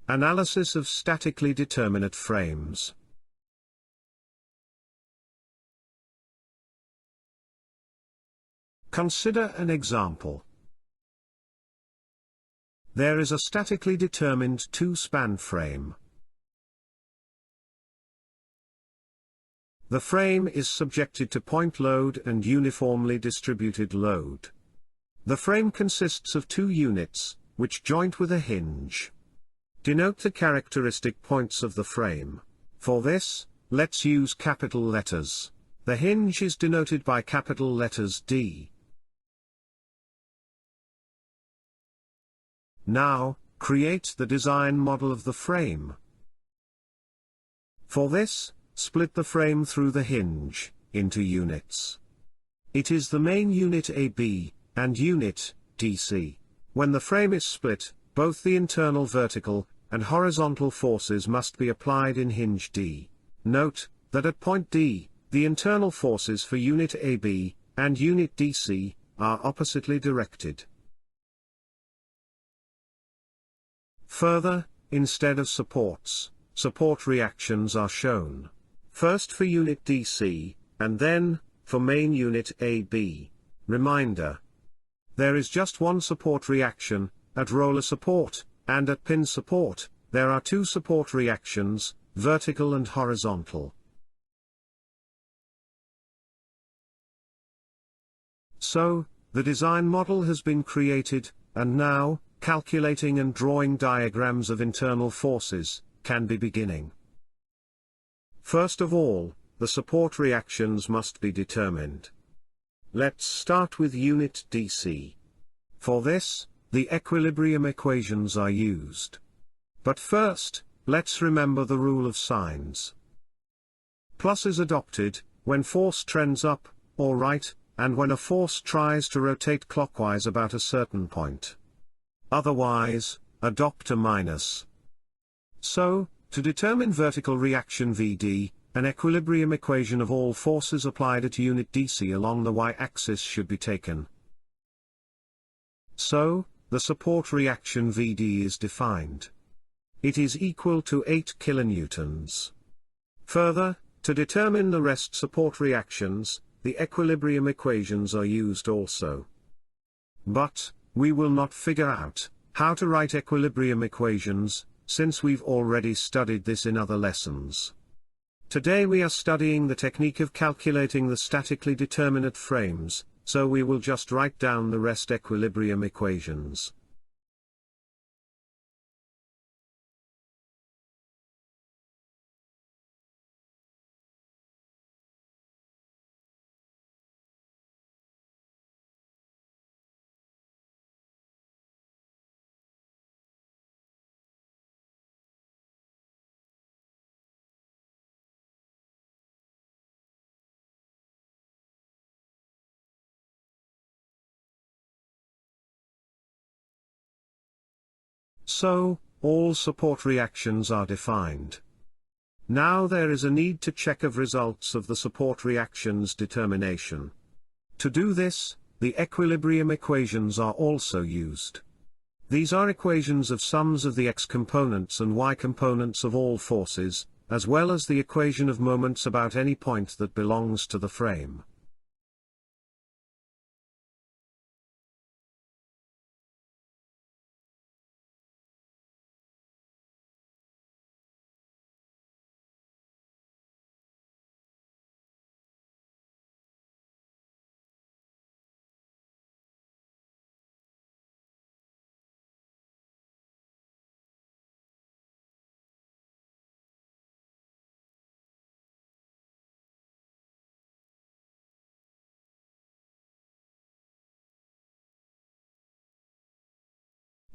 Analysis of statically determinate frames. Consider an example. There is a statically determined two-span frame. The frame is subjected to point load and uniformly distributed load. The frame consists of two units, which joint with a hinge. Denote the characteristic points of the frame. For this, let's use capital letters. The hinge is denoted by capital letters D. Now, create the design model of the frame. For this, split the frame through the hinge into units. It is the main unit AB and unit DC. When the frame is split, both the internal vertical and horizontal forces must be applied in hinge D. Note that at point D, the internal forces for unit AB and unit DC are oppositely directed. Further, instead of supports, support reactions are shown. First for unit DC, and then, for main unit AB. Reminder: there is just one support reaction, at roller support, and at pin support, there are two support reactions, vertical and horizontal. So, the design model has been created, and now, calculating and drawing diagrams of internal forces can be beginning. First of all, the support reactions must be determined. Let's start with unit DC. For this, the equilibrium equations are used. But first, let's remember the rule of signs. Plus is adopted when force trends up or right, and when a force tries to rotate clockwise about a certain point. Otherwise, adopt a minus. So, to determine vertical reaction Vd, an equilibrium equation of all forces applied at unit DC along the y-axis should be taken. So, the support reaction Vd is defined. It is equal to 8 kilonewtons. Further, to determine the rest support reactions, the equilibrium equations are used also. But, we will not figure out how to write equilibrium equations, since we've already studied this in other lessons. Today we are studying the technique of calculating the statically determinate frames, so we will just write down the rest equilibrium equations. So, all support reactions are defined. Now there is a need to check of results of the support reactions determination. To do this, the equilibrium equations are also used. These are equations of sums of the x components and y components of all forces, as well as the equation of moments about any point that belongs to the frame.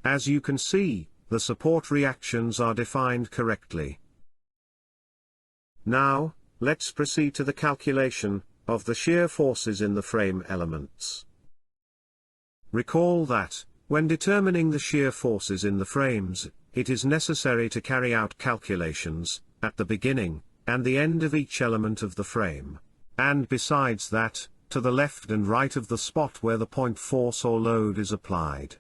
As you can see, the support reactions are defined correctly. Now, let's proceed to the calculation of the shear forces in the frame elements. Recall that, when determining the shear forces in the frames, it is necessary to carry out calculations at the beginning and the end of each element of the frame. And besides that, to the left and right of the spot where the point force or load is applied.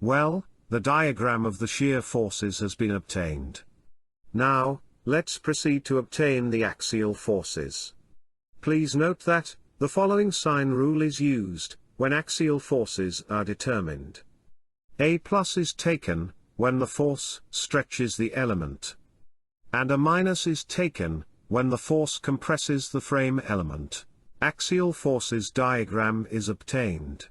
Well, the diagram of the shear forces has been obtained. Now, let's proceed to obtain the axial forces. Please note that, the following sign rule is used, when axial forces are determined. A plus is taken, when the force stretches the element. And a minus is taken, when the force compresses the frame element. Axial forces diagram is obtained.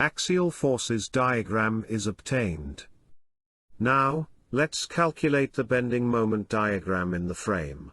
Axial forces diagram is obtained. Now, let's calculate the bending moment diagram in the frame.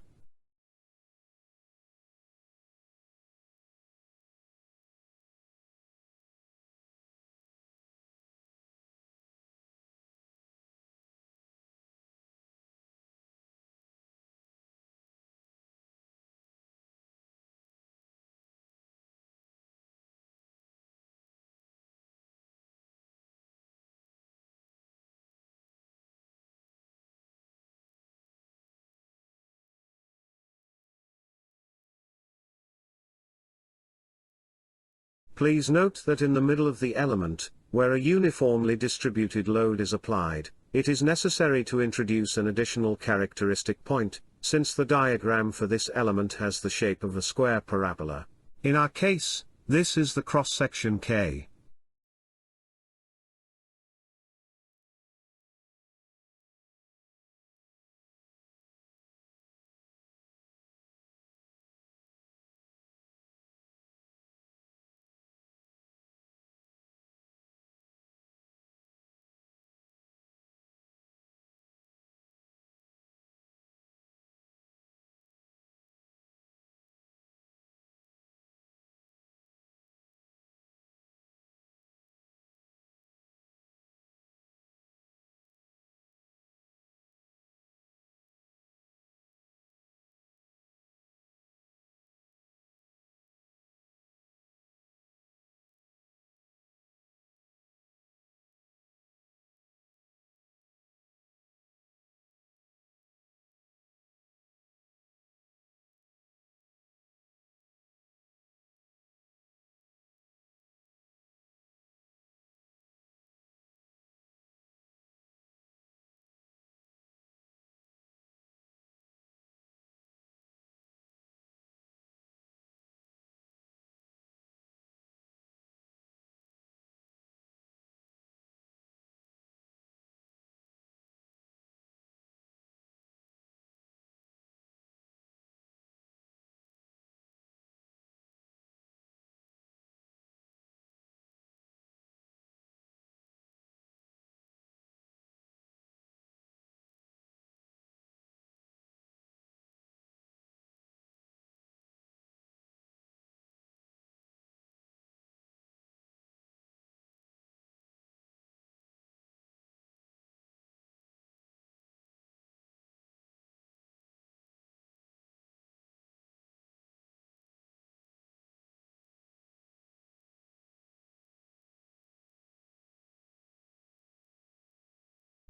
Please note that in the middle of the element, where a uniformly distributed load is applied, it is necessary to introduce an additional characteristic point, since the diagram for this element has the shape of a square parabola. In our case, this is the cross-section K.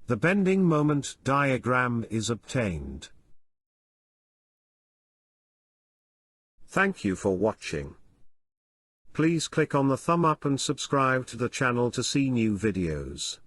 the bending moment diagram is obtained. Thank you for watching. Please click on the thumb up and subscribe to the channel to see new videos.